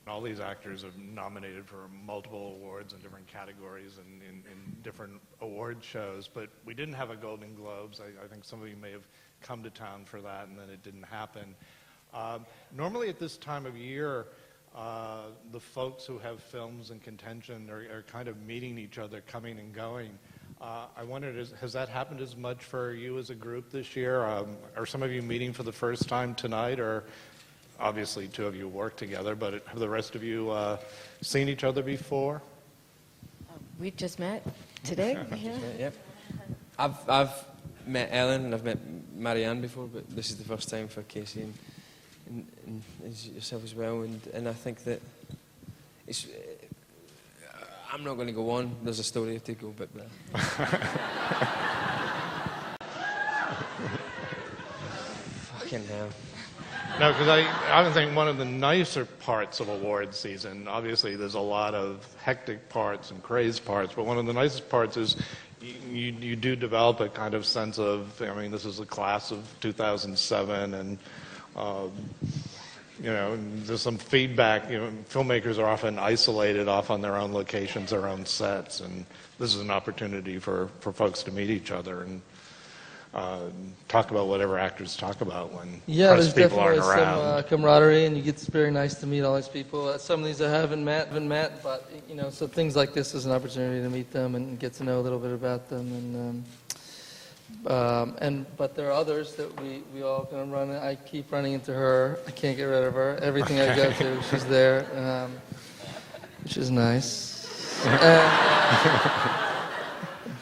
all these actors are nominated for multiple awards in different categories and in different award shows, but we didn't have a Golden Globes. I think some of you may have come to town for that, and then it didn't happen. Normally at this time of year, the folks who have films in contention are kind of meeting each other, coming and going. I wondered, has that happened as much for you as a group this year? Are some of you meeting for the first time tonight, or obviously two of you work together, but have the rest of you seen each other before? We just met today. Yeah. I've met Ellen and I've met Marianne before, but this is the first time for Casey and yourself as well. And I think that it's. I'm not going to go on. There's a story to go, but. Fucking hell. No, because I think one of the nicer parts of award season, obviously there's a lot of hectic parts and crazed parts, but one of the nicest parts is you do develop a kind of sense of, I mean, this is the class of 2007, and there's some feedback. Filmmakers are often isolated off on their own locations, their own sets, and this is an opportunity for folks to meet each other and talk about whatever actors talk about when press people aren't around. Yeah, there's definitely some camaraderie, and it's very nice to meet all these people. Some of these I haven't met, but so things like this is an opportunity to meet them and get to know a little bit about them. But there are others that we all kind of run. I keep running into her. I can't get rid of her. Everything I go to, she's there, which is nice.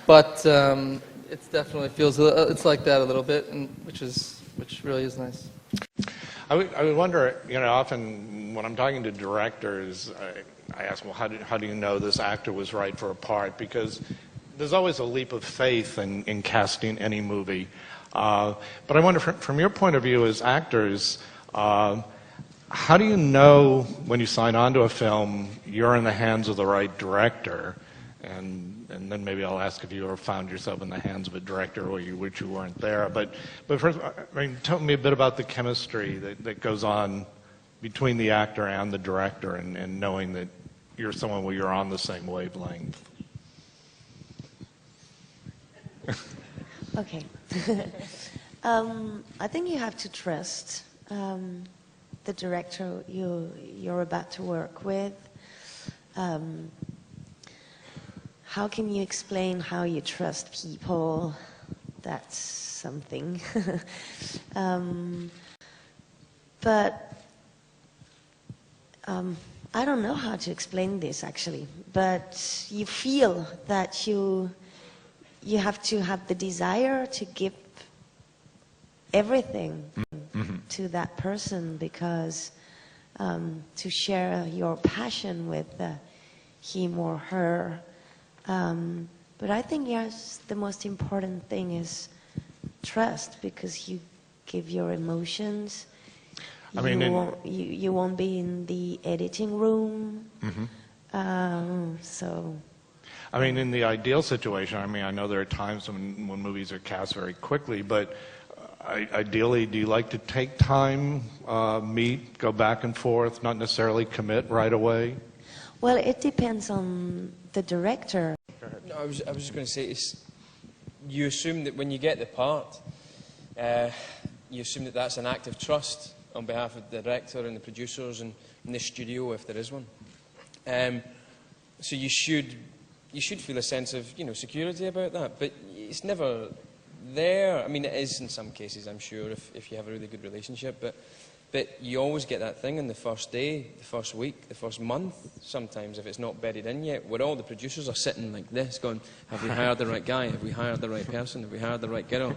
But it definitely feels it's like that a little bit, and which really is nice. I would wonder, often when I'm talking to directors, I ask, well, how do you know this actor was right for a part? Because there's always a leap of faith in casting any movie. But I wonder, from your point of view as actors, how do you know when you sign on to a film you're in the hands of the right director? And then maybe I'll ask if you ever found yourself in the hands of a director or which you weren't there. But first, tell me a bit about the chemistry that goes on between the actor and the director, and knowing that you're someone where you're on the same wavelength. Okay. I think you have to trust the director you're about to work with. How can you explain how you trust people? That's something. But I don't know how to explain this actually. But you feel that you have to have the desire to give everything to that person, because to share your passion with him or her. But I think, yes, the most important thing is trust, because you give your emotions. You won't be in the editing room. So. I mean, in the ideal situation, I know there are times when movies are cast very quickly, but ideally, do you like to take time, meet, go back and forth, not necessarily commit right away? Well, it depends on the director. No, I was just going to say, you assume that when you get the part, you assume that that's an act of trust on behalf of the director and the producers and the studio, if there is one. So you should feel a sense of security about that, but it's never there. I mean, it is in some cases, I'm sure, if you have a really good relationship, but you always get that thing on the first day, the first week, the first month, sometimes, if it's not bedded in yet, where all the producers are sitting like this, going, have we hired the right guy? Have we hired the right person? Have we hired the right girl?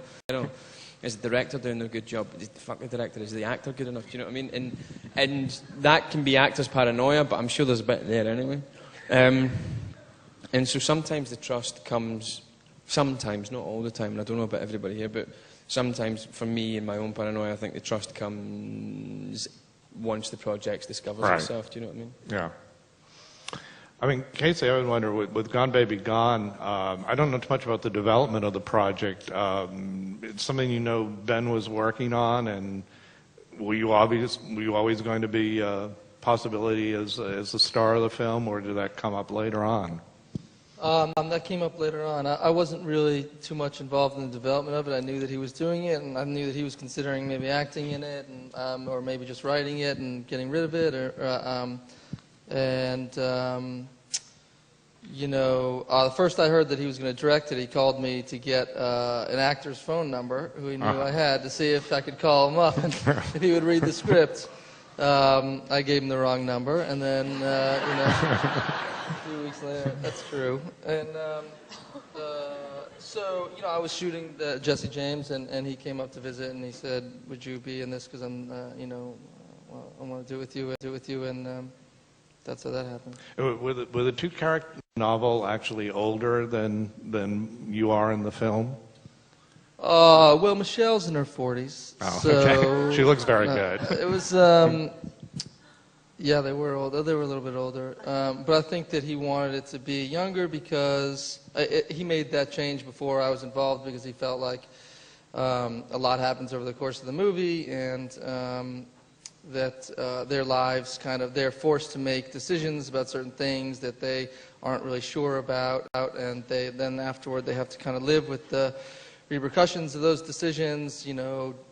Is the director doing their good job? Fuck the director, is the actor good enough? Do you know what I mean? And that can be actors' paranoia, but I'm sure there's a bit there anyway. And so sometimes the trust comes, sometimes, not all the time, and I don't know about everybody here, but sometimes, for me, in my own paranoia, I think the trust comes once the project discovers itself. Do you know what I mean? Yeah. I mean, Casey, I would wonder, with Gone Baby Gone, I don't know too much about the development of the project. It's something Ben was working on, and were you always going to be possibility as the star of the film, or did that come up later on? That came up later on. I wasn't really too much involved in the development of it. I knew that he was doing it, and I knew that he was considering maybe acting in it, and, or maybe just writing it and getting rid of it. You know, the first I heard that he was going to direct it, he called me to get an actor's phone number, who he knew I had, to see if I could call him up and if he would read the script. I gave him the wrong number, and then, you know, a few weeks later, that's true. And so, you know, I was shooting Jesse James, and he came up to visit, and he said, "Would you be in this? Because I'm, you know, I want to do it with you, and that's how that happened. Were the two characters in the novel actually older than you are in the film? Well, Michelle's in her 40s. Oh, so, okay. She looks very good. It was, yeah, they were older. They were a little bit older. But I think that he wanted it to be younger because he made that change before I was involved, because he felt like a lot happens over the course of the movie, and that their lives kind of, they're forced to make decisions about certain things that they aren't really sure about, and then afterward they have to kind of live with the repercussions of those decisions,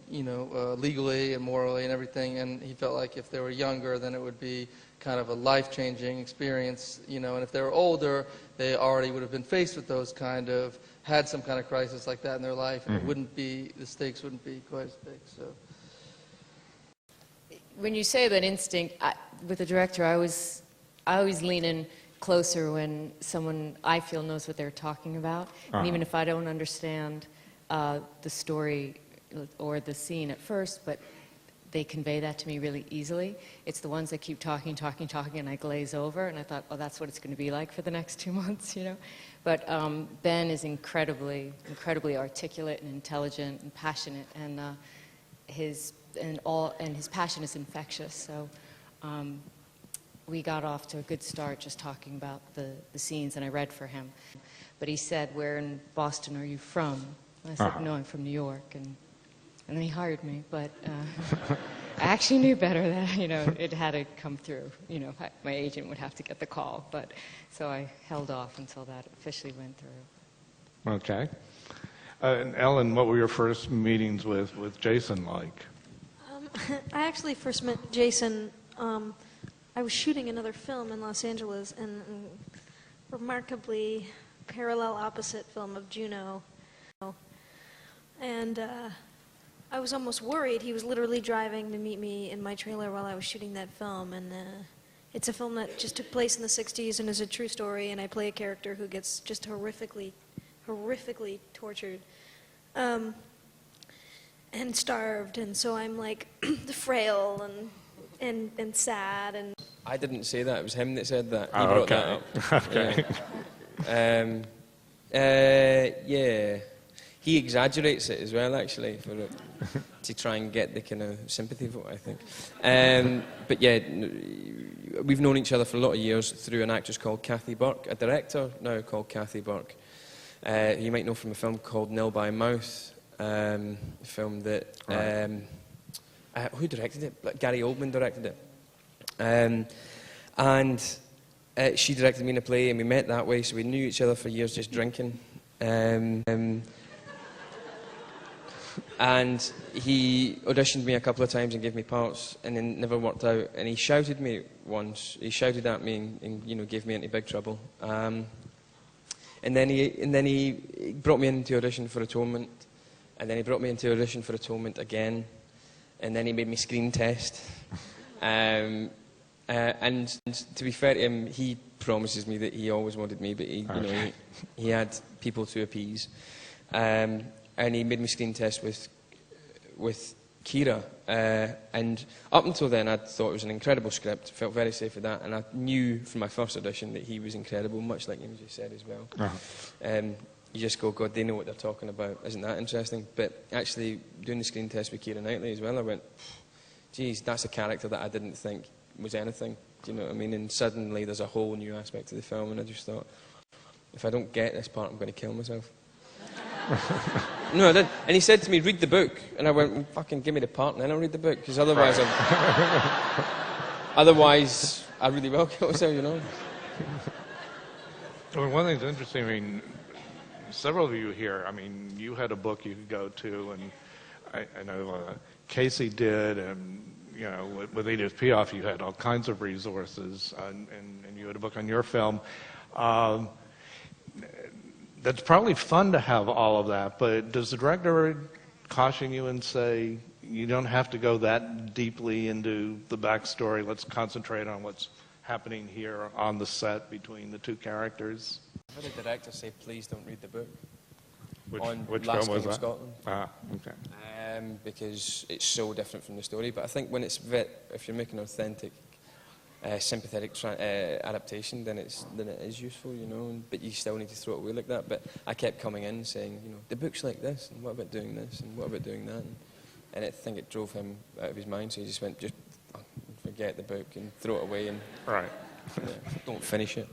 legally and morally and everything. And he felt like if they were younger, then it would be kind of a life-changing experience, and if they were older, they already would have been faced with those kind of, had some kind of crisis like that in their life, and it wouldn't be, the stakes wouldn't be quite as big. So. When you say about instinct, with the director, I always lean in closer when someone I feel knows what they're talking about. And even if I don't understand the story or the scene at first, but they convey that to me really easily. It's the ones that keep talking, and I glaze over, and I thought, oh, that's what it's going to be like for the next 2 months, But Ben is incredibly articulate and intelligent and passionate, and his passion is infectious. So we got off to a good start just talking about the scenes, and I read for him. But he said, "Where in Boston are you from?" And I said, "No, I'm from New York." And then he hired me, but I actually knew better that, it had to come through. My agent would have to get the call, but so I held off until that officially went through. Okay. And Ellen, what were your first meetings with Jason like? I actually first met Jason, I was shooting another film in Los Angeles, and remarkably parallel opposite film of Juno. And I was almost worried. He was literally driving to meet me in my trailer while I was shooting that film, and it's a film that just took place in the 60s and is a true story, and I play a character who gets just horrifically tortured. And starved, and so I'm like frail and sad, and I didn't say that. It was him that said that. He Oh, brought okay. that up. Okay. Yeah. He exaggerates it as well, actually, to try and get the kind of sympathy vote, I think. But yeah, we've known each other for a lot of years through an actress called Kathy Burke, a director now called Kathy Burke. You might know from a film called Nil by Mouth. A film that who directed it? Gary Oldman directed it, and she directed me in a play, and we met that way. So we knew each other for years, just drinking. And he auditioned me a couple of times and gave me parts, and then never worked out. And he shouted me once. He shouted at me and gave me into big trouble. And then he brought me into audition for Atonement. And then he brought me into audition for Atonement again, and then he made me screen test. And to be fair to him, he promises me that he always wanted me, but he had people to appease. And he made me screen test with Kira. And up until then, I thought it was an incredible script. Felt very safe with that, and I knew from my first audition that he was incredible, much like you said as well. You just go, God, they know what they're talking about. Isn't that interesting? But actually, doing the screen test with Keira Knightley as well, I went, geez, that's a character that I didn't think was anything. Do you know what I mean? And suddenly there's a whole new aspect to the film, and I just thought, if I don't get this part, I'm going to kill myself. No, I didn't. And he said to me, read the book. And I went, well, fucking give me the part, and then I'll read the book, because otherwise Otherwise, I really will kill myself, you know. Well, one thing's interesting, I mean, several of you here, I mean, you had a book you could go to, and I know Casey did, and, you know, with Edith Piaf, you had all kinds of resources, and you had a book on your film. That's probably fun to have all of that, but does the director caution you and say, you don't have to go that deeply into the backstory, let's concentrate on what's happening here on the set between the two characters? I've had a director say, please don't read the book. Which Last film was King of that? Scotland. Ah, okay. Because it's so different from the story. But I think when it's if you're making an authentic, sympathetic adaptation, then it is useful, you know. But you still need to throw it away like that. But I kept coming in saying, you know, the book's like this, and what about doing this, and what about doing that? And I think it drove him out of his mind. So he just went, forget the book and throw it away, and Right. don't finish it.